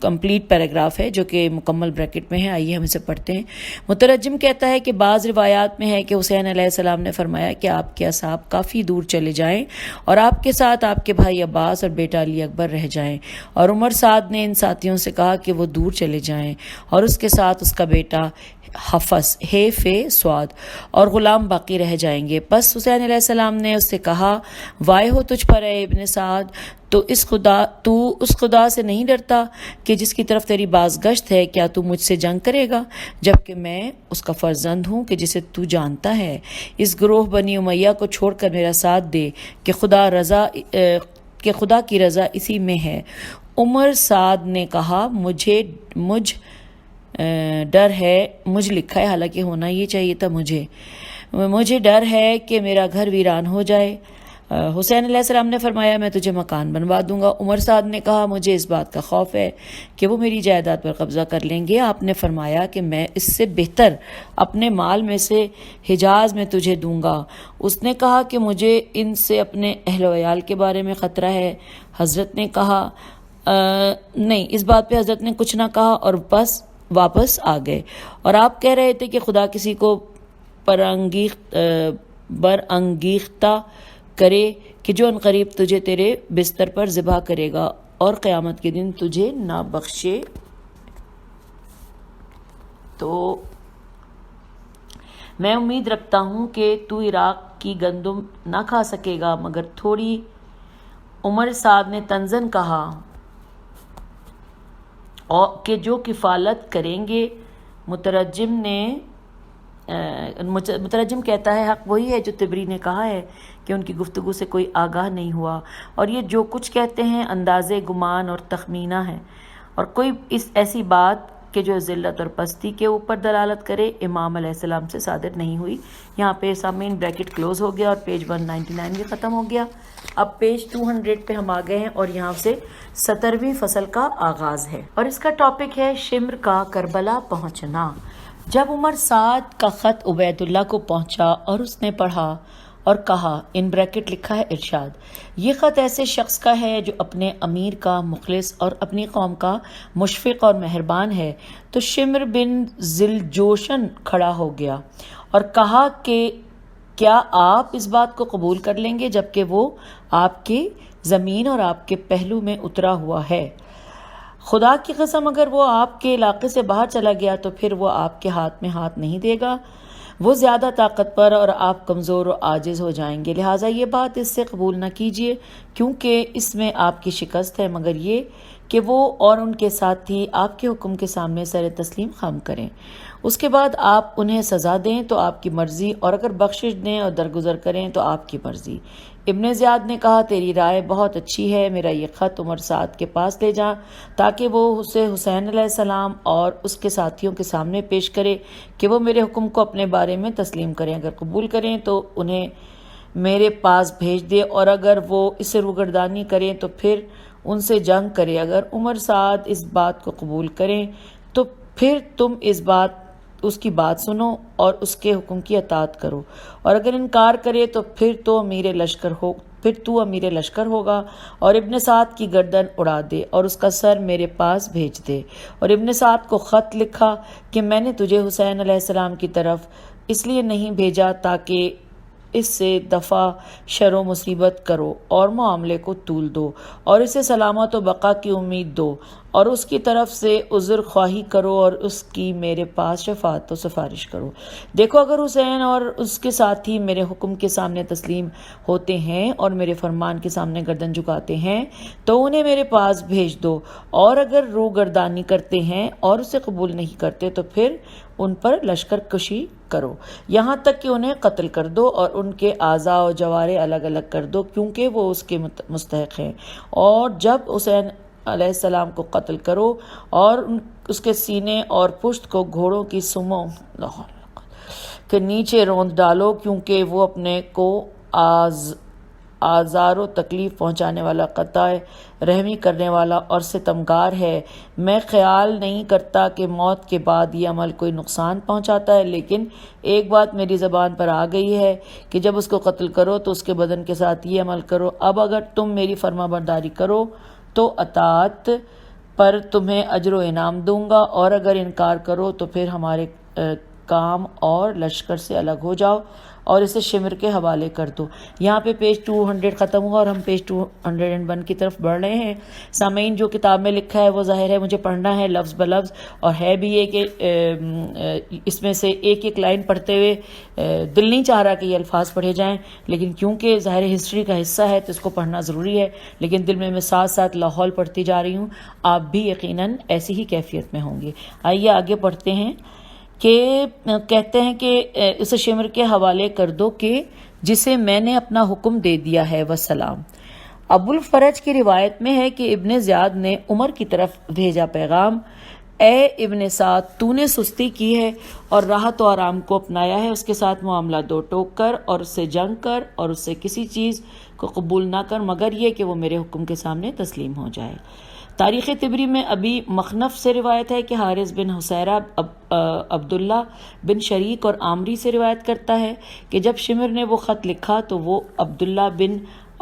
Complete paragraph ہے جو کہ مکمل بریکٹ میں ہے، آئیے ہم اسے پڑھتے ہیں۔ مترجم کہتا ہے کہ بعض روایات میں ہے کہ حسین علیہ السلام نے فرمایا کہ آپ کے اصحاب کافی دور چلے جائیں اور آپ کے ساتھ آپ کے بھائی عباس اور بیٹا علی اکبر رہ جائیں، اور عمر سعد نے ان ساتھیوں سے کہا کہ وہ دور چلے جائیں اور اس کے ساتھ اس کا بیٹا حفص سواد اور غلام باقی رہ جائیں گے۔ پس حسین علیہ السلام نے اس سے کہا، وائے ہو تجھ پر اے ابن سعد، تو اس خدا سے نہیں ڈرتا کہ جس کی طرف تیری بازگشت ہے؟ کیا تو مجھ سے جنگ کرے گا جبکہ میں اس کا فرزند ہوں کہ جسے تو جانتا ہے؟ اس گروہ بنی امیہ کو چھوڑ کر میرا ساتھ دے کہ خدا کی رضا اسی میں ہے۔ عمر سعد نے کہا، ڈر ہے، مجھ لکھا ہے، حالانکہ ہونا یہ چاہیے تھا مجھے ڈر ہے کہ میرا گھر ویران ہو جائے۔ حسین علیہ السلام نے فرمایا، میں تجھے مکان بنوا دوں گا۔ عمر سعد نے کہا، مجھے اس بات کا خوف ہے کہ وہ میری جائیداد پر قبضہ کر لیں گے۔ آپ نے فرمایا کہ میں اس سے بہتر اپنے مال میں سے حجاز میں تجھے دوں گا۔ اس نے کہا کہ مجھے ان سے اپنے اہل و عیال کے بارے میں خطرہ ہے۔ حضرت نے کہا نہیں۔ اس بات پہ حضرت نے کچھ نہ کہا اور بس واپس آ گئے، اور آپ کہہ رہے تھے کہ خدا کسی کو برانگیختہ کرے کہ جو عنقریب تجھے تیرے بستر پر ذبح کرے گا اور قیامت کے دن تجھے نہ بخشے۔ تو میں امید رکھتا ہوں کہ تو عراق کی گندم نہ کھا سکے گا مگر تھوڑی۔ عمر سعد نے طنزاً کہا کہ جو کفالت کریں گے۔ مترجم کہتا ہے، حق وہی ہے جو طبری نے کہا ہے کہ ان کی گفتگو سے کوئی آگاہ نہیں ہوا، اور یہ جو کچھ کہتے ہیں انداز گمان اور تخمینہ ہے، اور کوئی ایسی بات کہ جو ذلت اور پستی کے اوپر دلالت کرے امام علیہ السلام سے صادر نہیں ہوئی۔ یہاں پہ سامعین بریکٹ کلوز ہو گیا اور پیج 199 بھی ختم ہو گیا۔ اب پیج 200 پہ ہم آ گئے ہیں اور یہاں سے 17ویں فصل کا آغاز ہے، اور اس کا ٹاپک ہے شمر کا کربلا پہنچنا۔ جب عمر سعد کا خط عبید اللہ کو پہنچا اور اس نے پڑھا اور کہا، ان بریکٹ لکھا ہے ارشاد، یہ خط ایسے شخص کا ہے جو اپنے امیر کا مخلص اور اپنی قوم کا مشفق اور مہربان ہے، تو شمر بن ذلجوشن کھڑا ہو گیا اور کہا کہ کیا آپ اس بات کو قبول کر لیں گے جبکہ وہ آپ کی زمین اور آپ کے پہلو میں اترا ہوا ہے؟ خدا کی قسم اگر وہ آپ کے علاقے سے باہر چلا گیا تو پھر وہ آپ کے ہاتھ میں ہاتھ نہیں دے گا، وہ زیادہ طاقتور اور آپ کمزور و عاجز ہو جائیں گے، لہٰذا یہ بات اس سے قبول نہ کیجیے کیونکہ اس میں آپ کی شکست ہے، مگر یہ کہ وہ اور ان کے ساتھی آپ کے حکم کے سامنے سر تسلیم خم کریں، اس کے بعد آپ انہیں سزا دیں تو آپ کی مرضی، اور اگر بخشش دیں اور درگزر کریں تو آپ کی مرضی۔ ابن زیاد نے کہا، تیری رائے بہت اچھی ہے، میرا یہ خط عمر سعد کے پاس لے جا تاکہ وہ اسے حسین علیہ السلام اور اس کے ساتھیوں کے سامنے پیش کرے کہ وہ میرے حکم کو اپنے بارے میں تسلیم کریں، اگر قبول کریں تو انہیں میرے پاس بھیج دے، اور اگر وہ اسے روگردانی کریں تو پھر ان سے جنگ کرے۔ اگر عمر سعد اس بات کو قبول کریں تو پھر تم اس کی بات سنو اور اس کے حکم کی اطاعت کرو، اور اگر انکار کرے تو پھر تو امیر لشکر ہوگا، اور ابن سعد کی گردن اڑا دے اور اس کا سر میرے پاس بھیج دے۔ اور ابن سعد کو خط لکھا کہ میں نے تجھے حسین علیہ السلام کی طرف اس لیے نہیں بھیجا تاکہ اس سے دفع شر و مصیبت کرو اور معاملے کو طول دو اور اسے سلامت و بقا کی امید دو، اور اس کی طرف سے عذر خواہی کرو اور اس کی میرے پاس شفاعت و سفارش کرو۔ دیکھو اگر حسین اور اس کے ساتھی میرے حکم کے سامنے تسلیم ہوتے ہیں اور میرے فرمان کے سامنے گردن جھکاتے ہیں تو انہیں میرے پاس بھیج دو، اور اگر روگردانی کرتے ہیں اور اسے قبول نہیں کرتے تو پھر ان پر لشکر کشی کرو، یہاں تک کہ انہیں قتل کر دو اور ان کے اعضاء و جوارے الگ الگ کر دو کیونکہ وہ اس کے مستحق ہیں۔ اور جب حسین علیہ السلام کو قتل کرو اور اس کے سینے اور پشت کو گھوڑوں کی سموں کے نیچے روند ڈالو کیونکہ وہ اپنے کو آزار و تکلیف پہنچانے والا، قطع رحمی کرنے والا اور ستمگار ہے۔ میں خیال نہیں کرتا کہ موت کے بعد یہ عمل کوئی نقصان پہنچاتا ہے، لیکن ایک بات میری زبان پر آ گئی ہے کہ جب اس کو قتل کرو تو اس کے بدن کے ساتھ یہ عمل کرو۔ اب اگر تم میری فرما برداری کرو تو اطاعت پر تمہیں اجر و انعام دوں گا، اور اگر انکار کرو تو پھر ہمارے کام اور لشکر سے الگ ہو جاؤ اور اسے شمر کے حوالے کر دو۔ یہاں پہ پیج 200 ختم ہوا اور ہم پیج 201 کی طرف بڑھ رہے ہیں۔ سامعین، جو کتاب میں لکھا ہے وہ ظاہر ہے مجھے پڑھنا ہے لفظ بلفظ، اور ہے بھی یہ کہ اس میں سے ایک ایک لائن پڑھتے ہوئے دل نہیں چاہ رہا کہ یہ الفاظ پڑھے جائیں، لیکن کیونکہ ظاہر ہسٹری کا حصہ ہے تو اس کو پڑھنا ضروری ہے، لیکن دل میں ساتھ ساتھ لاہور پڑھتی جا رہی ہوں، آپ بھی یقیناً ایسی ہی کیفیت میں ہوں گے۔ آئیے آگے پڑھتے ہیں کہ کہتے ہیں کہ اسے شمر کے حوالے کر دو کہ جسے میں نے اپنا حکم دے دیا ہے، وسلام۔ ابو الفرج کی روایت میں ہے کہ ابن زیاد نے عمر کی طرف بھیجا پیغام، اے ابن سعد، تو نے سستی کی ہے اور راحت و آرام کو اپنایا ہے، اس کے ساتھ معاملہ دو ٹوک کر اور اس سے جنگ کر اور اس سے کسی چیز کو قبول نہ کر مگر یہ کہ وہ میرے حکم کے سامنے تسلیم ہو جائے۔ تاریخ طبری میں ابی مخنف سے روایت ہے کہ حارث بن حسیرہ عبداللہ بن شریک اور عامری سے روایت کرتا ہے کہ جب شمر نے وہ خط لکھا تو وہ عبداللہ بن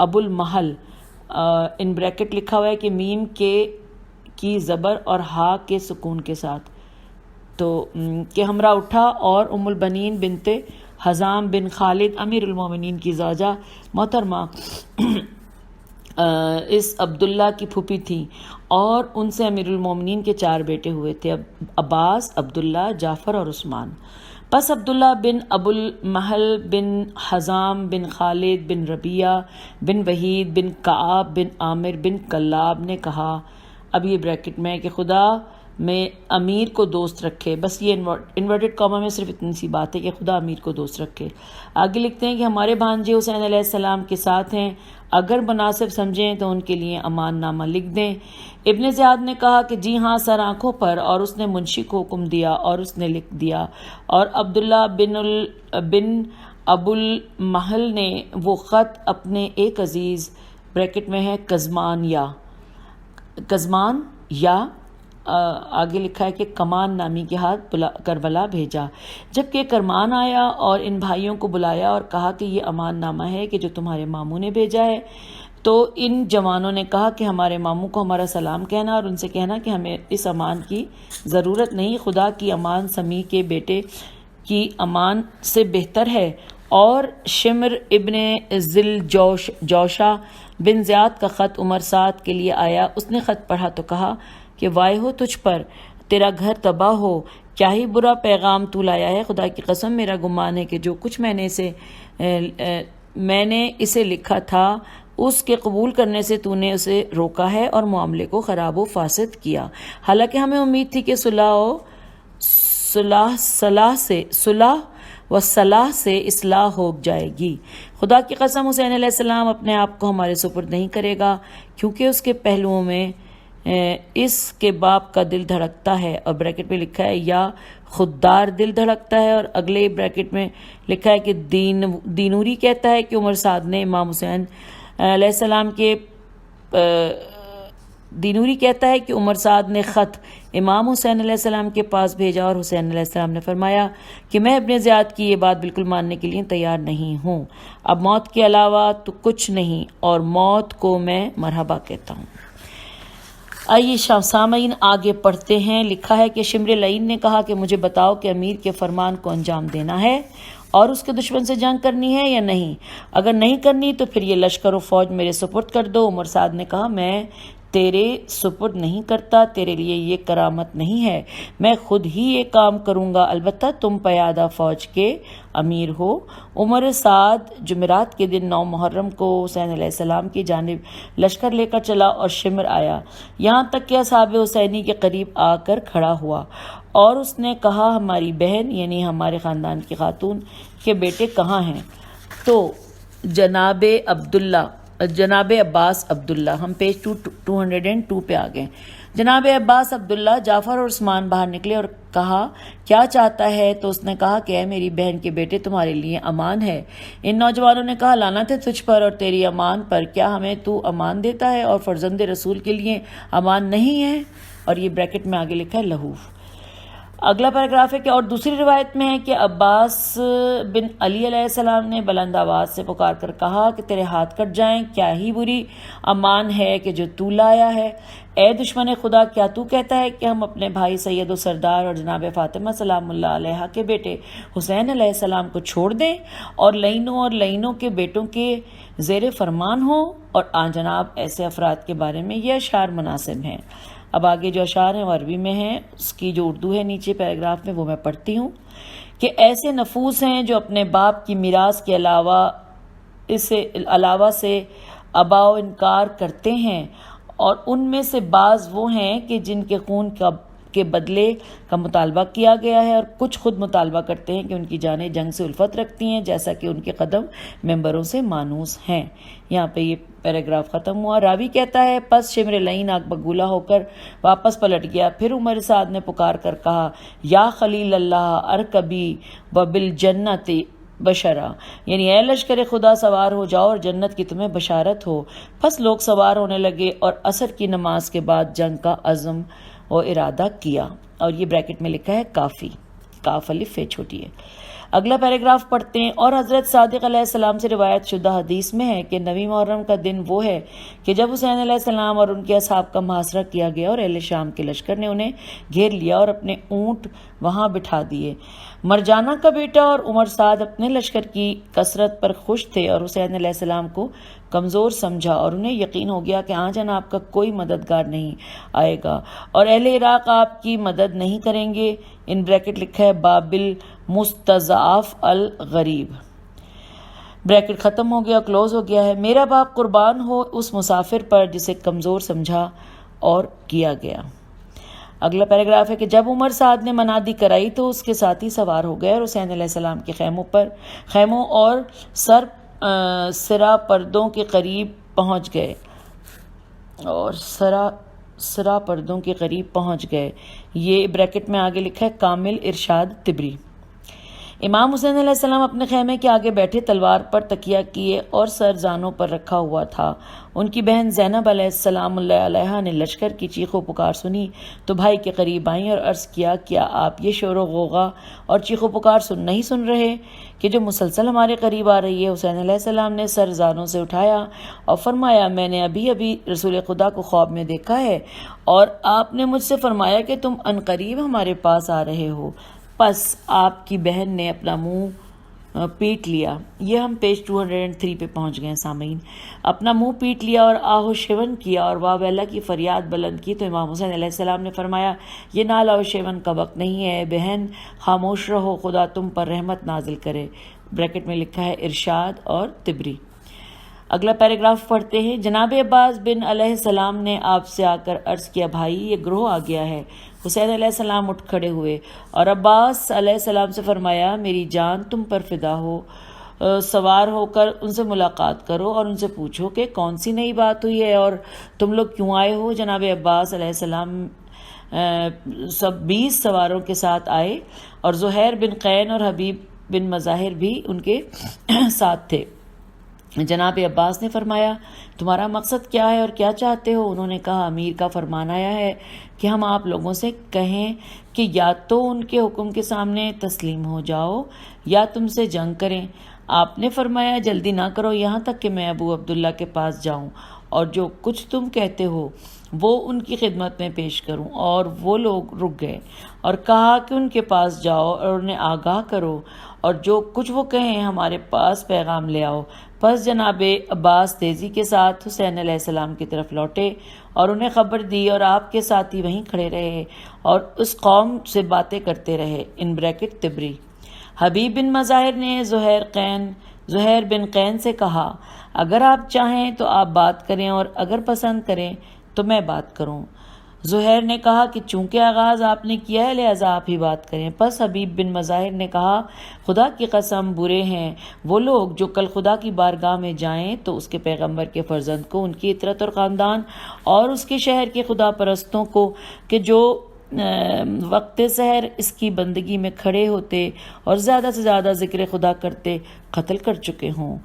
ابو المحل ان بریکٹ لکھا ہوا ہے کہ میم کی زبر اور ہا کے سکون کے ساتھ تو کہ ہمراہ اٹھا، اور ام البنین بنت حزام بن خالد امیر المومنین کی زوجہ محترمہ اس عبداللہ کی پھوپھی تھیں، اور ان سے امیر المومنین کے 4 بیٹے ہوئے تھے، عباس، عبداللہ، جعفر اور عثمان۔ پس عبداللہ بن ابو المحل بن حزام بن خالد بن ربیعہ بن وحید بن کعب بن عامر بن کلاب نے کہا، اب یہ بریکٹ میں ہے، کہ خدا میں امیر کو دوست رکھے۔ بس یہ انورٹڈ کاما میں صرف اتنی سی بات ہے کہ خدا امیر کو دوست رکھے۔ آگے لکھتے ہیں کہ ہمارے بھانجے حسین علیہ السلام کے ساتھ ہیں، اگر مناسب سمجھیں تو ان کے لیے امان نامہ لکھ دیں۔ ابن زیاد نے کہا کہ جی ہاں سر آنکھوں پر، اور اس نے منشی کو حکم دیا اور اس نے لکھ دیا، اور عبداللہ بن ابو المحل نے وہ خط اپنے ایک عزیز بریکٹ میں ہے کزمان یا آگے لکھا ہے کہ کمان نامی کے ہاتھ کربلا بھیجا۔ جبکہ کرمان آیا اور ان بھائیوں کو بلایا اور کہا کہ یہ امان نامہ ہے کہ جو تمہارے ماموں نے بھیجا ہے، تو ان جوانوں نے کہا کہ ہمارے ماموں کو ہمارا سلام کہنا اور ان سے کہنا کہ ہمیں اس امان کی ضرورت نہیں، خدا کی امان سمیع کے بیٹے کی امان سے بہتر ہے۔ اور شمر ابن ذل جوشہ بن زیاد کا خط عمر سعد کے لیے آیا، اس نے خط پڑھا تو کہا کہ وائے ہو تجھ پر، تیرا گھر تباہ ہو، کیا ہی برا پیغام تو لایا ہے، خدا کی قسم میرا گمان ہے کہ جو کچھ میں نے اسے لکھا تھا اس کے قبول کرنے سے تو نے اسے روکا ہے اور معاملے کو خراب و فاسد کیا، حالانکہ ہمیں امید تھی کہ صلاح سے اصلاح ہو جائے گی۔ خدا کی قسم حسین علیہ السلام اپنے آپ کو ہمارے سپرد نہیں کرے گا، کیونکہ اس کے پہلوؤں میں اس کے باپ کا دل دھڑکتا ہے، اور بریکٹ میں لکھا ہے یا خوددار دل دھڑکتا ہے، اور اگلے بریکٹ میں لکھا ہے کہ دینوری کہتا ہے کہ عمر سعد نے امام حسین علیہ السلام کے دینوری کہتا ہے کہ عمر سعد نے خط امام حسین علیہ السلام کے پاس بھیجا اور حسین علیہ السلام نے فرمایا کہ میں ابن زیاد کی یہ بات بالکل ماننے کے لیے تیار نہیں ہوں، اب موت کے علاوہ تو کچھ نہیں، اور موت کو میں مرحبا کہتا ہوں۔ آئیے سامعین آگے پڑھتے ہیں۔ لکھا ہے کہ شمر لعین نے کہا کہ مجھے بتاؤ کہ امیر کے فرمان کو انجام دینا ہے اور اس کے دشمن سے جنگ کرنی ہے یا نہیں، اگر نہیں کرنی تو پھر یہ لشکر و فوج میرے سپرد کر دو۔ عمر سعد نے کہا میں تیرے سپرد نہیں کرتا، تیرے لیے یہ کرامت نہیں ہے، میں خود ہی یہ کام کروں گا، البتہ تم پیادہ فوج کے امیر ہو۔ عمر سعد جمعرات کے دن 9 محرم کو حسین علیہ السلام کی جانب لشکر لے کر چلا اور شمر آیا، یہاں تک کہ اصحاب حسینی کے قریب آ کر کھڑا ہوا، اور اس نے کہا ہماری بہن یعنی ہمارے خاندان کی خاتون کے بیٹے کہاں ہیں؟ تو جناب عباس عبداللہ، ہم پیج 202 پہ آ گئے۔ جناب عباس عبداللہ، جعفر اور عثمان باہر نکلے اور کہا کیا چاہتا ہے؟ تو اس نے کہا کہ اے میری بہن کے بیٹے تمہارے لیے امان ہے۔ ان نوجوانوں نے کہا لعنت ہے تجھ پر اور تیری امان پر، کیا ہمیں تو امان دیتا ہے اور فرزند رسول کے لیے امان نہیں ہے؟ اور یہ بریکٹ میں آگے لکھا ہے لہوف۔ اگلا پیراگراف ہے کہ اور دوسری روایت میں ہے کہ عباس بن علی علیہ السلام نے بلند آواز سے پکار کر کہا کہ تیرے ہاتھ کٹ جائیں، کیا ہی بری امان ہے کہ جو تو لایا ہے۔ اے دشمن خدا، کیا تو کہتا ہے کہ ہم اپنے بھائی سید و سردار اور جناب فاطمہ سلام اللہ علیہ کے بیٹے حسین علیہ السلام کو چھوڑ دیں اور لعینوں کے بیٹوں کے زیر فرمان ہوں؟ اور آن جناب ایسے افراد کے بارے میں یہ اشعار مناسب ہیں۔ اب آگے جو اشعار ہیں وہ عربی میں ہیں، اس کی جو اردو ہے نیچے پیراگراف میں وہ میں پڑھتی ہوں کہ ایسے نفوس ہیں جو اپنے باپ کی میراث کے علاوہ سے ابا و انکار کرتے ہیں، اور ان میں سے بعض وہ ہیں کہ جن کے خون کے بدلے کا مطالبہ کیا گیا ہے، اور کچھ خود مطالبہ کرتے ہیں کہ ان کی جانیں جنگ سے الفت رکھتی ہیں جیسا کہ ان کے قدم ممبروں سے مانوس ہیں۔ یہاں پہ یہ پیراگراف ختم ہوا۔ راوی کہتا ہے پس شمر لعین آگ بگولہ ہو کر واپس پلٹ گیا، پھر عمر سعد نے پکار کر کہا یا خلیل اللہ ارکبی و بالجنت بشرا، یعنی اے لشکر خدا سوار ہو جاؤ اور جنت کی تمہیں بشارت ہو۔ پس لوگ سوار ہونے لگے اور عصر کی نماز کے بعد جنگ کا عزم و ارادہ کیا، اور یہ بریکٹ میں لکھا ہے کافی، کاف الف فے چھوٹی ہے۔ اگلا پیراگراف پڑھتے ہیں۔ اور حضرت صادق علیہ السلام سے روایت شدہ حدیث میں ہے کہ 9 محرم کا دن وہ ہے کہ جب حسین علیہ السلام اور ان کے اصحاب کا محاصرہ کیا گیا اور اہل شام کے لشکر نے انہیں گھیر لیا اور اپنے اونٹ وہاں بٹھا دیے۔ مرجانہ کا بیٹا اور عمر سعد اپنے لشکر کی کثرت پر خوش تھے اور حسین علیہ السلام کو کمزور سمجھا، اور انہیں یقین ہو گیا کہ آن جناب کا کوئی مددگار نہیں آئے گا اور اہل عراق آپ کی مدد نہیں کریں گے۔ ان بریکٹ لکھا ہے بابل مستضعف الغریب، بریکٹ ختم ہو گیا، کلوز ہو گیا ہے۔ میرا باپ قربان ہو اس مسافر پر جسے کمزور سمجھا اور کیا گیا۔ اگلا پیراگراف ہے کہ جب عمر سعد نے منادی کرائی تو اس کے ساتھی سوار ہو گئے اور حسین علیہ السلام کے خیموں اور سرا پردوں کے قریب پہنچ گئے یہ بریکٹ میں آگے لکھا ہے کامل ارشاد طبری۔ امام حسین علیہ السلام اپنے خیمے کے آگے بیٹھے تلوار پر تکیہ کیے اور سر زانوں پر رکھا ہوا تھا۔ ان کی بہن زینب علیہ السلام اللہ علیہ نے لشکر کی چیخ و پکار سنی تو بھائی کے قریب آئیں اور عرض کیا کیا آپ یہ شور و غوغا اور چیخ و پکار نہیں سن رہے کہ جو مسلسل ہمارے قریب آ رہی ہے؟ حسین علیہ السلام نے سر زانوں سے اٹھایا اور فرمایا میں نے ابھی رسول خدا کو خواب میں دیکھا ہے اور آپ نے مجھ سے فرمایا کہ تم عنقریب ہمارے پاس آ رہے ہو۔ پس آپ کی بہن نے اپنا منہ پیٹ لیا، یہ ہم پیج 203 پہ پہنچ گئے سامعین، اپنا منہ پیٹ لیا اور آہ و شیون کیا اور واہ ویلا کی فریاد بلند کی تو امام حسین علیہ السلام نے فرمایا یہ نالہ و شیون کا وقت نہیں ہے بہن، خاموش رہو، خدا تم پر رحمت نازل کرے۔ بریکٹ میں لکھا ہے ارشاد اور طبری۔ اگلا پیراگراف پڑھتے ہیں۔ جناب عباس بن علیہ السلام نے آپ سے آ کر عرض کیا بھائی یہ گروہ آ گیا ہے۔ حسین علیہ السلام اٹھ کھڑے ہوئے اور عباس علیہ السلام سے فرمایا میری جان تم پر فدا ہو، سوار ہو کر ان سے ملاقات کرو اور ان سے پوچھو کہ کون سی نئی بات ہوئی ہے اور تم لوگ کیوں آئے ہو۔ جناب عباس علیہ السلام 20 سواروں کے ساتھ آئے اور زہیر بن قین اور حبیب بن مظاہر بھی ان کے ساتھ تھے۔ جناب عباس نے فرمایا تمہارا مقصد کیا ہے اور کیا چاہتے ہو؟ انہوں نے کہا امیر کا فرمان آیا ہے کہ ہم آپ لوگوں سے کہیں کہ یا تو ان کے حکم کے سامنے تسلیم ہو جاؤ یا تم سے جنگ کریں۔ آپ نے فرمایا جلدی نہ کرو یہاں تک کہ میں ابو عبداللہ کے پاس جاؤں اور جو کچھ تم کہتے ہو وہ ان کی خدمت میں پیش کروں۔ اور وہ لوگ رک گئے اور کہا کہ ان کے پاس جاؤ اور انہیں آگاہ کرو اور جو کچھ وہ کہیں ہمارے پاس پیغام لے آؤ۔ پس جناب عباس تیزی کے ساتھ حسین علیہ السلام کی طرف لوٹے اور انہیں خبر دی اور آپ کے ساتھی وہیں کھڑے رہے اور اس قوم سے باتیں کرتے رہے۔ ان بریکٹ طبری۔ حبیب بن مظاہر نے زہیر بن قین سے کہا اگر آپ چاہیں تو آپ بات کریں اور اگر پسند کریں تو میں بات کروں۔ زہیر نے کہا کہ چونکہ آغاز آپ نے کیا ہے لہذا آپ ہی بات کریں۔ پس حبیب بن مظاہر نے کہا خدا کی قسم برے ہیں وہ لوگ جو کل خدا کی بارگاہ میں جائیں تو اس کے پیغمبر کے فرزند کو، ان کی عطرت اور خاندان اور اس کے شہر کے خدا پرستوں کو کہ جو وقت سحر اس کی بندگی میں کھڑے ہوتے اور زیادہ سے زیادہ ذکر خدا کرتے قتل کر چکے ہوں۔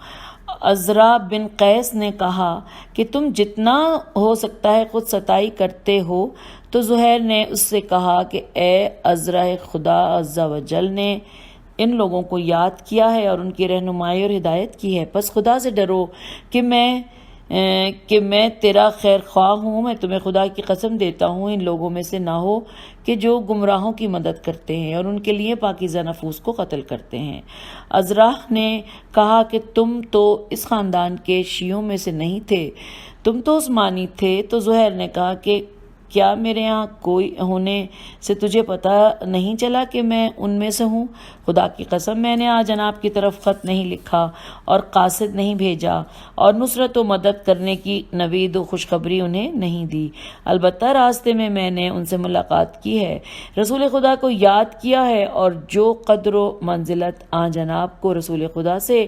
عزرا بن قیس نے کہا کہ تم جتنا ہو سکتا ہے خود ستائی کرتے ہو۔ تو زہیر نے اس سے کہا کہ اے عزرا، خدا عز و جل نے ان لوگوں کو یاد کیا ہے اور ان کی رہنمائی اور ہدایت کی ہے، پس خدا سے ڈرو کہ میں تیرا خیر خواہ ہوں۔ میں تمہیں خدا کی قسم دیتا ہوں ان لوگوں میں سے نہ ہو کہ جو گمراہوں کی مدد کرتے ہیں اور ان کے لیے پاکیزہ نفوس کو قتل کرتے ہیں۔ عزرا نے کہا کہ تم تو اس خاندان کے شیعوں میں سے نہیں تھے، تم تو عثمانی تھے۔ تو زہیر نے کہا کہ کیا میرے یہاں کوئی ہونے سے تجھے پتہ نہیں چلا کہ میں ان میں سے ہوں؟ خدا کی قسم میں نے آج جناب کی طرف خط نہیں لکھا اور قاصد نہیں بھیجا اور نصرت و مدد کرنے کی نوید و خوشخبری انہیں نہیں دی، البتہ راستے میں نے ان سے ملاقات کی ہے، رسول خدا کو یاد کیا ہے اور جو قدر و منزلت آن جناب کو رسول خدا سے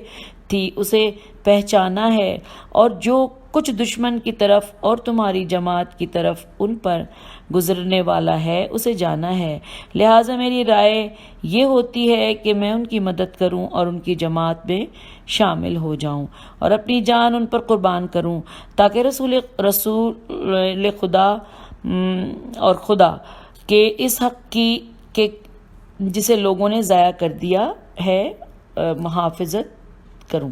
تھی اسے پہچانا ہے، اور جو کچھ دشمن کی طرف اور تمہاری جماعت کی طرف ان پر گزرنے والا ہے اسے جانا ہے۔ لہٰذا میری رائے یہ ہوتی ہے کہ میں ان کی مدد کروں اور ان کی جماعت میں شامل ہو جاؤں اور اپنی جان ان پر قربان کروں، تاکہ رسول خدا اور خدا کے اس حق کی جسے لوگوں نے ضائع کر دیا ہے محافظت کروں۔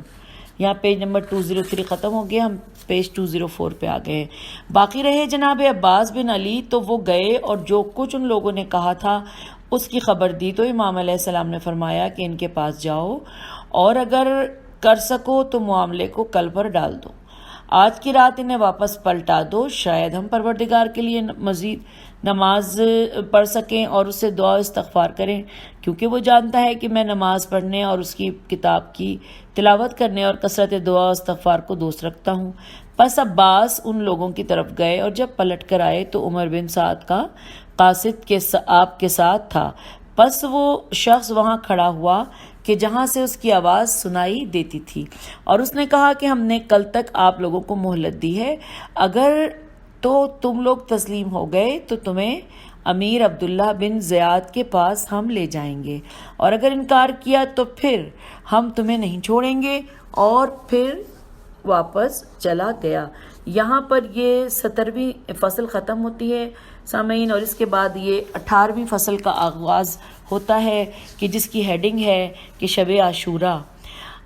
یہاں پیج نمبر 203 ختم ہو گیا، ہم پیج 204 پہ آ گئے۔ باقی رہے جناب عباس بن علی، تو وہ گئے اور جو کچھ ان لوگوں نے کہا تھا اس کی خبر دی، تو امام علیہ السلام نے فرمایا کہ ان کے پاس جاؤ اور اگر کر سکو تو معاملے کو کل پر ڈال دو، آج کی رات انہیں واپس پلٹا دو، شاید ہم پروردگار کے لیے مزید نماز پڑھ سکیں اور اس سے دعا استغفار کریں، کیونکہ وہ جانتا ہے کہ میں نماز پڑھنے اور اس کی کتاب کی تلاوت کرنے اور کثرت دعا و استغفار کو دوست رکھتا ہوں۔ پس عباس ان لوگوں کی طرف گئے اور جب پلٹ کر آئے تو عمر بن سعد کا قاصد آپ کے ساتھ تھا، پس وہ شخص وہاں کھڑا ہوا کہ جہاں سے اس کی آواز سنائی دیتی تھی، اور اس نے کہا کہ ہم نے کل تک آپ لوگوں کو مہلت دی ہے، اگر تو تم لوگ تسلیم ہو گئے تو تمہیں امیر عبداللہ بن زیاد کے پاس ہم لے جائیں گے، اور اگر انکار کیا تو پھر ہم تمہیں نہیں چھوڑیں گے، اور پھر واپس چلا گیا۔ یہاں پر یہ 17ویں فصل ختم ہوتی ہے سامعین، اور اس کے بعد یہ 18ویں فصل کا آغاز ہوتا ہے کہ جس کی ہیڈنگ ہے کہ شب عاشوراء۔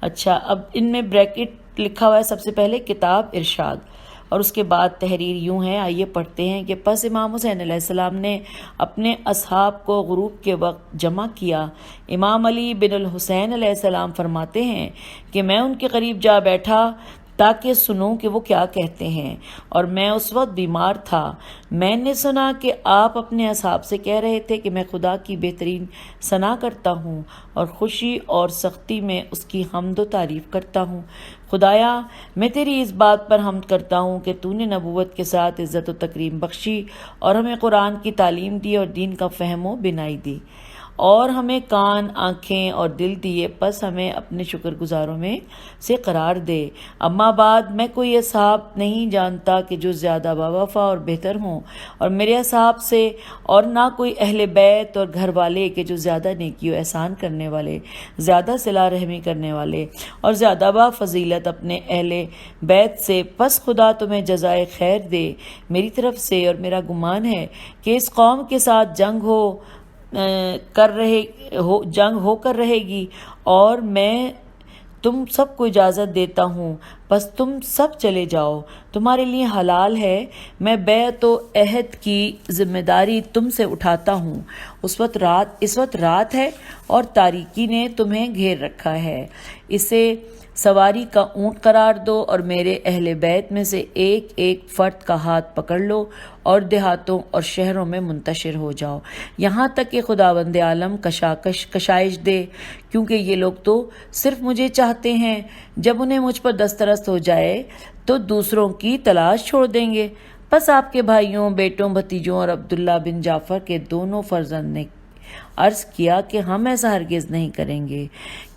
اچھا، اب ان میں بریکٹ لکھا ہوا ہے سب سے پہلے کتاب ارشاد، اور اس کے بعد تحریر یوں ہے، آئیے پڑھتے ہیں کہ پس امام حسین علیہ السلام نے اپنے اصحاب کو غروب کے وقت جمع کیا۔ امام علی بن الحسین علیہ السلام فرماتے ہیں کہ میں ان کے قریب جا بیٹھا تاکہ سنوں کہ وہ کیا کہتے ہیں، اور میں اس وقت بیمار تھا۔ میں نے سنا کہ آپ اپنے اصحاب سے کہہ رہے تھے کہ میں خدا کی بہترین ثنا کرتا ہوں اور خوشی اور سختی میں اس کی حمد و تعریف کرتا ہوں۔ خدایا، میں تیری اس بات پر حمد کرتا ہوں کہ تو نے نبوت کے ساتھ عزت و تکریم بخشی اور ہمیں قرآن کی تعلیم دی اور دین کا فہم و بینائی دی، اور ہمیں کان، آنکھیں اور دل دیے، پس ہمیں اپنے شکر گزاروں میں سے قرار دے۔ اما بعد، میں کوئی اصحاب نہیں جانتا کہ جو زیادہ باوفا اور بہتر ہوں اور میرے اصحاب سے، اور نہ کوئی اہل بیت اور گھر والے کہ جو زیادہ نیکی و احسان کرنے والے، زیادہ صلہ رحمی کرنے والے اور زیادہ با فضیلت اپنے اہل بیت سے۔ پس خدا تمہیں جزائے خیر دے میری طرف سے، اور میرا گمان ہے کہ اس قوم کے ساتھ جنگ ہو کر رہے گی، اور میں تم سب کو اجازت دیتا ہوں، بس تم سب چلے جاؤ، تمہارے لیے حلال ہے۔ میں بیعت و عہد کی ذمہ داری تم سے اٹھاتا ہوں۔ اس وقت رات ہے اور تاریکی نے تمہیں گھیر رکھا ہے، اسے سواری کا اونٹ قرار دو، اور میرے اہل بیت میں سے ایک ایک فرد کا ہاتھ پکڑ لو اور دیہاتوں اور شہروں میں منتشر ہو جاؤ، یہاں تک کہ خداوند عالم کشائش دے، کیونکہ یہ لوگ تو صرف مجھے چاہتے ہیں، جب انہیں مجھ پر دسترست ہو جائے تو دوسروں کی تلاش چھوڑ دیں گے۔ پس آپ کے بھائیوں، بیٹوں، بھتیجوں اور عبداللہ بن جعفر کے دونوں فرزند نے عرض کیا کہ ہم ایسا ہرگز نہیں کریں گے۔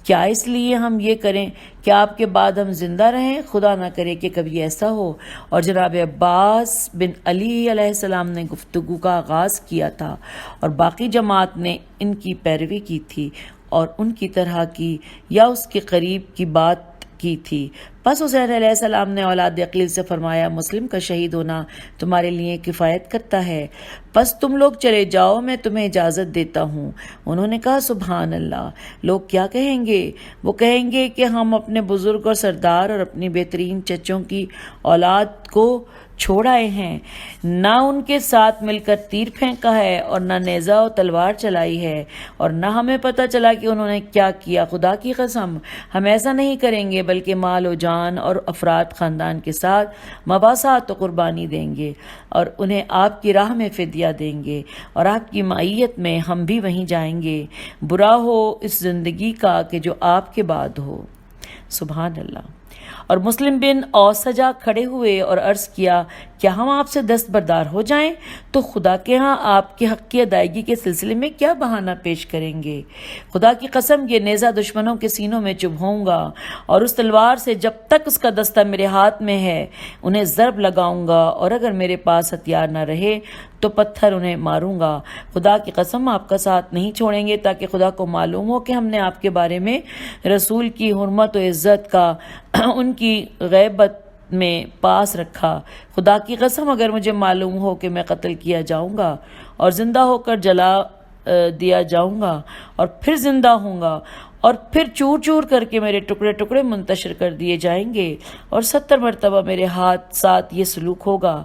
کیا اس لیے ہم یہ کریں کہ آپ کے بعد ہم زندہ رہیں؟ خدا نہ کرے کہ کبھی ایسا ہو۔ اور جناب عباس بن علی علیہ السلام نے گفتگو کا آغاز کیا تھا، اور باقی جماعت نے ان کی پیروی کی تھی اور ان کی طرح کی یا اس کے قریب کی بات کی تھی۔ پس حسین علیہ السلام نے اولاد عقیل سے فرمایا مسلم کا شہید ہونا تمہارے لیے کفایت کرتا ہے، پس تم لوگ چلے جاؤ، میں تمہیں اجازت دیتا ہوں۔ انہوں نے کہا سبحان اللہ، لوگ کیا کہیں گے؟ وہ کہیں گے کہ ہم اپنے بزرگ اور سردار اور اپنی بہترین چچوں کی اولاد کو چھوڑ آئے ہیں، نہ ان کے ساتھ مل کر تیر پھینکا ہے اور نہ نیزہ و تلوار چلائی ہے، اور نہ ہمیں پتہ چلا کہ انہوں نے کیا کیا۔ خدا کی قسم ہم ایسا نہیں کریں گے، بلکہ مال و جان اور افراد خاندان کے ساتھ مباحثات و قربانی دیں گے، اور انہیں آپ کی راہ میں فدیہ دیں گے، اور آپ کی معیت میں ہم بھی وہیں جائیں گے۔ برا ہو اس زندگی کا کہ جو آپ کے بعد ہو۔ سبحان اللہ۔ اور مسلم بن اوسجا کھڑے ہوئے اور عرض کیا کیا ہم آپ سے دستبردار ہو جائیں تو خدا کے ہاں آپ کے حق کی ادائیگی کے سلسلے میں کیا بہانہ پیش کریں گے؟ خدا کی قسم یہ نیزہ دشمنوں کے سینوں میں چبھاؤں گا، اور اس تلوار سے جب تک اس کا دستہ میرے ہاتھ میں ہے انہیں ضرب لگاؤں گا، اور اگر میرے پاس ہتھیار نہ رہے تو پتھر انہیں ماروں گا۔ خدا کی قسم آپ کا ساتھ نہیں چھوڑیں گے تاکہ خدا کو معلوم ہو کہ ہم نے آپ کے بارے میں رسول کی حرمت و عزت کا ان کی غیبت میں پاس رکھا۔ خدا کی قسم اگر مجھے معلوم ہو کہ میں قتل کیا جاؤں گا اور زندہ ہو کر جلا دیا جاؤں گا اور پھر زندہ ہوں گا اور پھر چور چور کر کے میرے ٹکڑے ٹکڑے منتشر کر دیے جائیں گے اور 70 مرتبہ میرے ساتھ یہ سلوک ہوگا،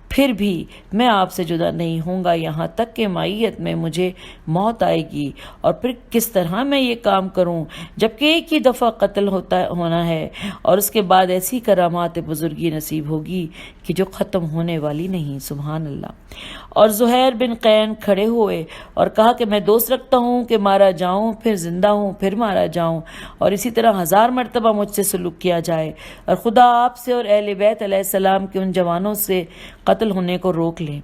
پھر بھی میں آپ سے جدا نہیں ہوں گا یہاں تک کہ معیت میں مجھے موت آئے گی۔ اور پھر کس طرح میں یہ کام کروں جبکہ ایک ہی دفعہ قتل ہونا ہے، اور اس کے بعد ایسی کرامات بزرگی نصیب ہوگی کہ جو ختم ہونے والی نہیں۔ سبحان اللہ۔ اور زہیر بن قین کھڑے ہوئے اور کہا کہ میں دوست رکھتا ہوں کہ مارا جاؤں، پھر زندہ ہوں، پھر مارا جاؤں، اور اسی طرح 1000 مرتبہ مجھ سے سلوک کیا جائے، اور خدا آپ سے اور اہل بیت علیہ السلام کے ان جوانوں سے قتل ہونے کو روک لیں۔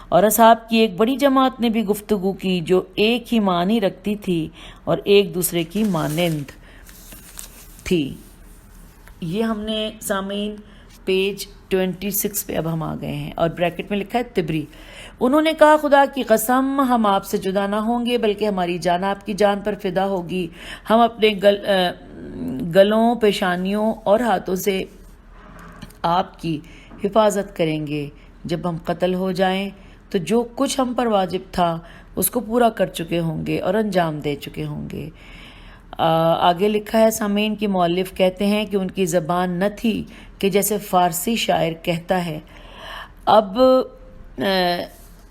اور اصحاب کی ایک بڑی جماعت نے بھی گفتگو کی جو ایک ہی معنی رکھتی تھی اور ایک دوسرے کی مانند تھی۔ یہ ہم نے سامعین پیج 26 پہ اب ہم آ گئے ہیں، اور بریکٹ میں لکھا ہے تبری۔ انہوں نے کہا خدا کی قسم ہم آپ سے جدا نہ ہوں گے بلکہ ہماری جان آپ کی جان پر فدا ہوگی۔ ہم اپنے گلوں، پیشانیوں اور ہاتھوں سے آپ کی حفاظت کریں گے۔ جب ہم قتل ہو جائیں تو جو کچھ ہم پر واجب تھا اس کو پورا کر چکے ہوں گے اور انجام دے چکے ہوں گے۔ آگے لکھا ہے سامعین کی مؤلف کہتے ہیں کہ ان کی زبان نہ تھی کہ جیسے فارسی شاعر کہتا ہے۔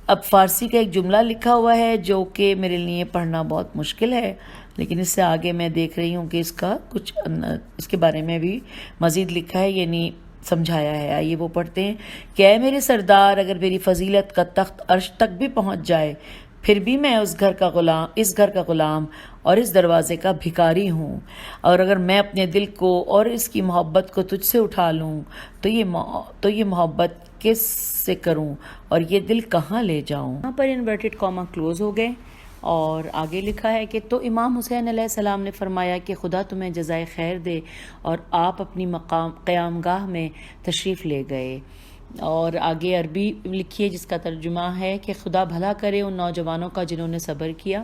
اب فارسی کا ایک جملہ لکھا ہوا ہے جو کہ میرے لیے پڑھنا بہت مشکل ہے، لیکن اس سے آگے میں دیکھ رہی ہوں کہ اس کے بارے میں بھی مزید لکھا ہے، یعنی سمجھایا ہے۔ آئیے وہ پڑھتے ہیں کہ اے میرے سردار، اگر میری فضیلت کا تخت عرش تک بھی پہنچ جائے پھر بھی میں اس گھر کا غلام اور اس دروازے کا بھکاری ہوں، اور اگر میں اپنے دل کو اور اس کی محبت کو تجھ سے اٹھا لوں تو یہ محبت کس سے کروں اور یہ دل کہاں لے جاؤں۔ یہاں پر انورٹڈ کاما کلوز ہو گئے، اور آگے لکھا ہے کہ تو امام حسین علیہ السلام نے فرمایا کہ خدا تمہیں جزائے خیر دے، اور آپ اپنی قیام گاہ میں تشریف لے گئے۔ اور آگے عربی لکھی ہے جس کا ترجمہ ہے کہ خدا بھلا کرے ان نوجوانوں کا جنہوں نے صبر کیا،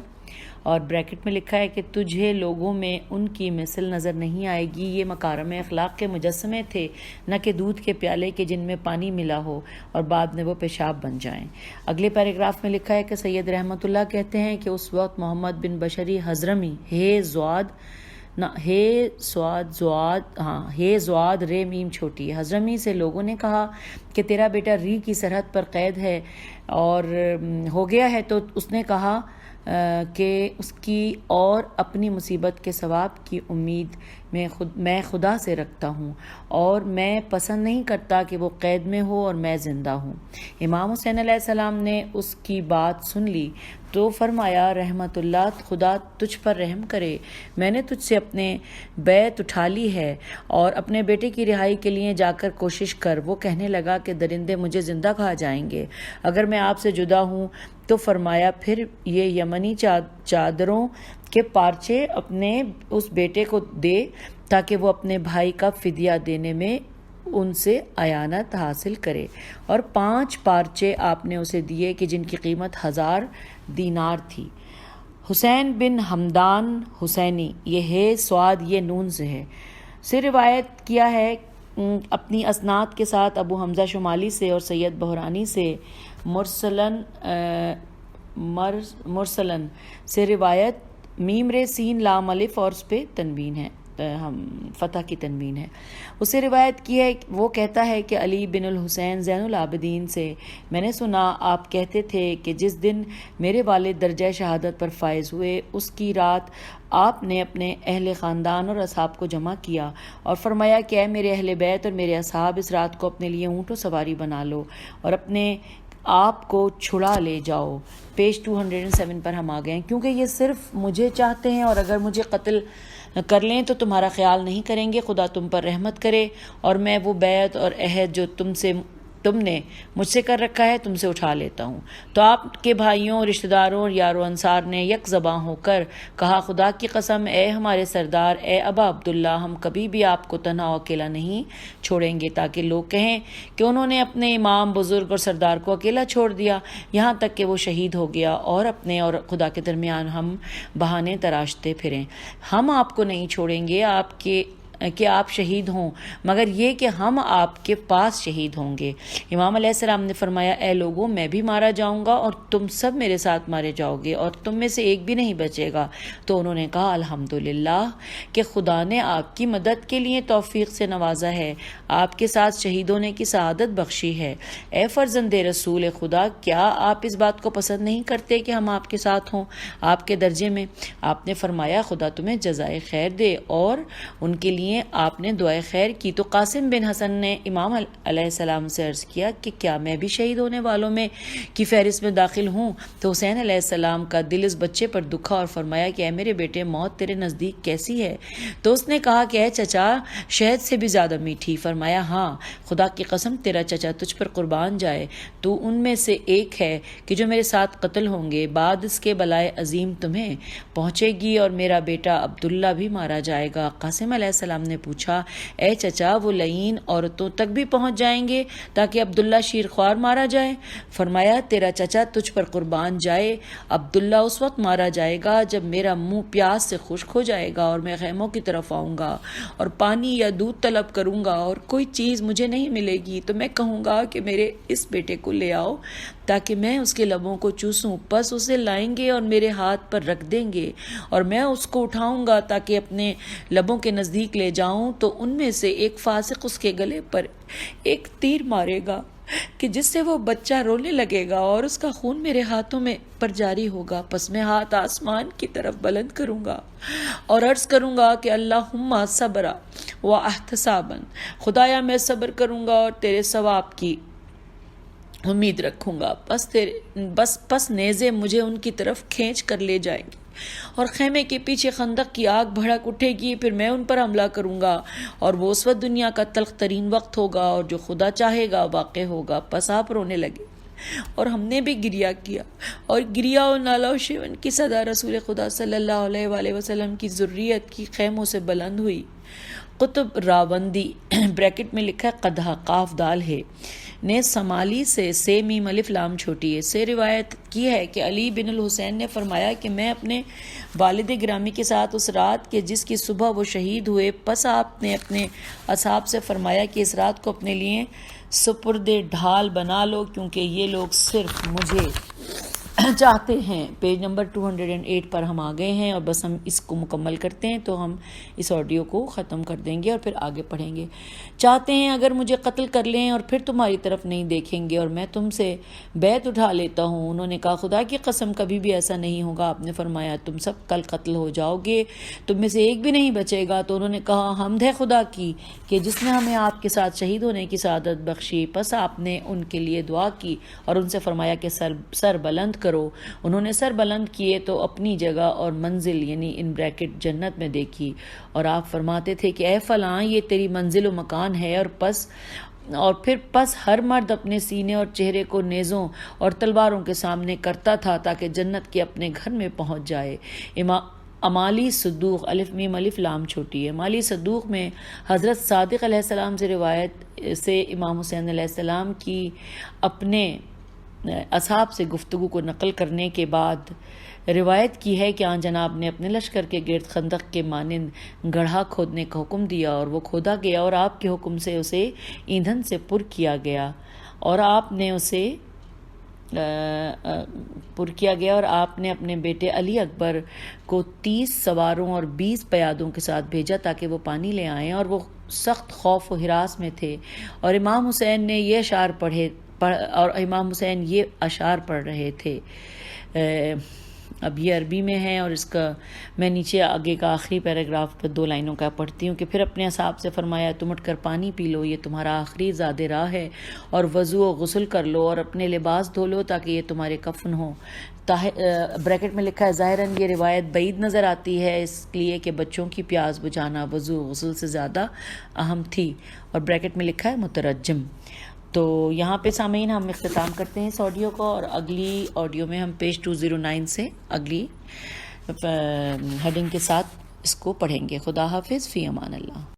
اور بریکٹ میں لکھا ہے کہ تجھے لوگوں میں ان کی مثل نظر نہیں آئے گی، یہ مکارم اخلاق کے مجسمے تھے، نہ کہ دودھ کے پیالے کے جن میں پانی ملا ہو اور بعد میں وہ پیشاب بن جائیں۔ اگلے پیراگراف میں لکھا ہے کہ سید رحمت اللہ کہتے ہیں کہ اس وقت محمد بن بشری حضرمی ہے زواد رے میم چھوٹی حضرمی سے لوگوں نے کہا کہ تیرا بیٹا ری کی سرحد پر قید ہے اور ہو گیا ہے، تو اس نے کہا کہ اس کی اور اپنی مصیبت کے ثواب کی امید میں خدا سے رکھتا ہوں، اور میں پسند نہیں کرتا کہ وہ قید میں ہو اور میں زندہ ہوں۔ امام حسین علیہ السلام نے اس کی بات سن لی تو فرمایا رحمت اللہ خدا تجھ پر رحم کرے، میں نے تجھ سے اپنے بیعت اٹھا لی ہے، اور اپنے بیٹے کی رہائی کے لیے جا کر کوشش کر۔ وہ کہنے لگا کہ درندے مجھے زندہ کھا جائیں گے اگر میں آپ سے جدا ہوں، تو فرمایا پھر یہ یمنی چادروں کے پارچے اپنے اس بیٹے کو دے تاکہ وہ اپنے بھائی کا فدیہ دینے میں ان سے اعانت حاصل کرے، اور 5 پارچے آپ نے اسے دیے کہ جن کی قیمت 1000 دینار تھی۔ حسین بن حمدان حسینی، یہ ہے سواد یہ نون سے ہے، سے روایت کیا ہے اپنی اسناد کے ساتھ ابو حمزہ شمالی سے اور سید بحرانی سے مرسلن سے روایت میم رے سین لام الف اور اس پہ تنوین ہے، ہم فتح کی تنوین ہے۔ اسے روایت کی ہے، وہ کہتا ہے کہ علی بن الحسین زین العابدین سے میں نے سنا آپ کہتے تھے کہ جس دن میرے والد درجہ شہادت پر فائز ہوئے اس کی رات آپ نے اپنے اہل خاندان اور اصحاب کو جمع کیا اور فرمایا کہ اے میرے اہل بیت اور میرے اصحاب، اس رات کو اپنے لیے اونٹ و سواری بنا لو اور اپنے آپ کو چھڑا لے جاؤ۔ پیج 207 پر ہم آ گئے ہیں۔ کیونکہ یہ صرف مجھے چاہتے ہیں اور اگر مجھے قتل کر لیں تو تمہارا خیال نہیں کریں گے، خدا تم پر رحمت کرے اور میں وہ بیعت اور عہد جو تم نے مجھ سے کر رکھا ہے تم سے اٹھا لیتا ہوں۔ تو آپ کے بھائیوں، رشتہ داروں اور یارو انصار نے یک زباں ہو کر کہا، خدا کی قسم اے ہمارے سردار، اے ابا عبداللہ، ہم کبھی بھی آپ کو تنہا و اکیلا نہیں چھوڑیں گے تاکہ لوگ کہیں کہ انہوں نے اپنے امام، بزرگ اور سردار کو اکیلا چھوڑ دیا یہاں تک کہ وہ شہید ہو گیا اور اپنے اور خدا کے درمیان ہم بہانے تراشتے پھریں۔ ہم آپ کو نہیں چھوڑیں گے کہ آپ شہید ہوں، مگر یہ کہ ہم آپ کے پاس شہید ہوں گے۔ امام علیہ السلام نے فرمایا، اے لوگوں، میں بھی مارا جاؤں گا اور تم سب میرے ساتھ مارے جاؤ گے اور تم میں سے ایک بھی نہیں بچے گا۔ تو انہوں نے کہا، الحمدللہ کہ خدا نے آپ کی مدد کے لیے توفیق سے نوازا ہے، آپ کے ساتھ شہید ہونے کی سعادت بخشی ہے۔ اے فرزند رسول خدا، کیا آپ اس بات کو پسند نہیں کرتے کہ ہم آپ کے ساتھ ہوں آپ کے درجے میں؟ آپ نے فرمایا، خدا تمہیں جزائے خیر دے، اور ان کے لیے آپ نے دعائے خیر کی۔ تو قاسم بن حسن نے امام علیہ السلام سے عرض کیا کہ کیا میں بھی شہید ہونے والوں میں کی فہرست میں داخل ہوں؟ تو حسین علیہ السلام کا دل اس بچے پر دکھا اور فرمایا کہ اے میرے بیٹے، موت تیرے نزدیک کیسی ہے؟ تو اس نے کہا کہ اے چچا، شہد سے بھی زیادہ میٹھی۔ فرمایا، ہاں، خدا کی قسم تیرا چچا تجھ پر قربان جائے، تو ان میں سے ایک ہے کہ جو میرے ساتھ قتل ہوں گے، بعد اس کے بلائے عظیم تمہیں پہنچے گی اور میرا بیٹا عبداللہ بھی مارا جائے گا۔ قاسم علیہ السلام نے پوچھا، اے چچا، وہ لعین عورتوں تک بھی پہنچ جائیں گے تاکہ عبداللہ شیرخوار مارا جائے؟ فرمایا، تیرا چچا تجھ پر قربان جائے، عبداللہ اس وقت مارا جائے گا جب میرا منہ پیاس سے خشک ہو جائے گا اور میں خیموں کی طرف آؤں گا اور پانی یا دودھ طلب کروں گا اور کوئی چیز مجھے نہیں ملے گی تو میں کہوں گا کہ میرے اس بیٹے کو لے آؤ تاکہ میں اس کے لبوں کو چوسوں، پس اسے لائیں گے اور میرے ہاتھ پر رکھ دیں گے اور میں اس کو اٹھاؤں گا تاکہ اپنے لبوں کے نزدیک لے جاؤں، تو ان میں سے ایک فاسق اس کے گلے پر ایک تیر مارے گا کہ جس سے وہ بچہ رونے لگے گا اور اس کا خون میرے ہاتھوں میں پر جاری ہوگا۔ پس میں ہاتھ آسمان کی طرف بلند کروں گا اور عرض کروں گا کہ اللہم صبرا و احتسابا، خدایا میں صبر کروں گا اور تیرے ثواب کی امید رکھوں گا۔ پس نیزے مجھے ان کی طرف کھینچ کر لے جائیں گے اور خیمے کے پیچھے خندق کی آگ بھڑک اٹھے گی، پھر میں ان پر حملہ کروں گا اور وہ اس وقت دنیا کا تلخ ترین وقت ہوگا اور جو خدا چاہے گا واقع ہوگا۔ پس آپ رونے لگے اور ہم نے بھی گریا کیا، اور گریا و نالہ و شیون کی صدا رسول خدا صلی اللہ علیہ وآلہ وسلم کی ذریت کی خیموں سے بلند ہوئی۔ قطب راوندی بریکٹ میں لکھا ہے قدح قاف دال ہے نے سمالی سے میم الف لام چھوٹی ہے سے روایت کی ہے کہ علی بن الحسین نے فرمایا کہ میں اپنے والد گرامی کے ساتھ اس رات کے جس کی صبح وہ شہید ہوئے، پس آپ نے اپنے اصحاب سے فرمایا کہ اس رات کو اپنے لیے سپرد ڈھال بنا لو کیونکہ یہ لوگ صرف مجھے چاہتے ہیں۔ پیج نمبر 208 پر ہم آ گئے ہیں اور بس ہم اس کو مکمل کرتے ہیں تو ہم اس آڈیو کو ختم کر دیں گے اور پھر آگے پڑھیں گے۔ چاہتے ہیں اگر مجھے قتل کر لیں اور پھر تمہاری طرف نہیں دیکھیں گے اور میں تم سے بیعت اٹھا لیتا ہوں۔ انہوں نے کہا، خدا کی قسم کبھی بھی ایسا نہیں ہوگا۔ آپ نے فرمایا، تم سب کل قتل ہو جاؤ گے، تم میں سے ایک بھی نہیں بچے گا۔ تو انہوں نے کہا، حمد ہے خدا کی کہ جس نے ہمیں آپ کے ساتھ شہید ہونے کی سعادت بخشی۔ پس آپ نے ان کے لیے دعا کی اور ان سے فرمایا کہ سر بلند کرو۔ انہوں نے سر بلند کیے تو اپنی جگہ اور منزل یعنی ان بریکٹ جنت میں دیکھی، اور آپ فرماتے تھے کہ اے فلاں، یہ تیری منزل و مکان ہے۔ اور پھر ہر مرد اپنے سینے اور چہرے کو نیزوں اور تلواروں کے سامنے کرتا تھا تاکہ جنت کے اپنے گھر میں پہنچ جائے۔ امالی صدوق الف میم الف لام چھوٹی ہے۔ امالی صدوق میں حضرت صادق علیہ السلام سے روایت سے امام حسین علیہ السلام کی اپنے اصحاب سے گفتگو کو نقل کرنے کے بعد روایت کی ہے کہ آن جناب نے اپنے لشکر کے گرد خندق کے مانند گڑھا کھودنے کا حکم دیا اور وہ کھودا گیا اور آپ کے حکم سے اسے ایندھن سے پر کیا گیا اور آپ نے اپنے بیٹے علی اکبر کو 30 سواروں اور 20 پیادوں کے ساتھ بھیجا تاکہ وہ پانی لے آئیں، اور وہ سخت خوف و ہراس میں تھے اور امام حسین یہ اشعار پڑھ رہے تھے۔ اب یہ عربی میں ہے اور اس کا میں نیچے آگے کا آخری پیراگراف پہ 2 لائنوں کا پڑھتی ہوں کہ پھر اپنے اصحاب سے فرمایا تم اٹھ کر پانی پی لو، یہ تمہارا آخری زاد راہ ہے، اور وضو و غسل کر لو اور اپنے لباس دھو لو تاکہ یہ تمہارے کفن ہو۔ بریکٹ میں لکھا ہے ظاہراً یہ روایت بعید نظر آتی ہے اس لیے کہ بچوں کی پیاس بجھانا وضو و غسل سے زیادہ اہم تھی، اور بریکٹ میں لکھا ہے مترجم۔ تو یہاں پہ سامعین ہم اختتام کرتے ہیں اس آڈیو کو، اور اگلی آڈیو میں ہم پیج 209 سے اگلی ہیڈنگ کے ساتھ اس کو پڑھیں گے۔ خدا حافظ، فی امان اللہ۔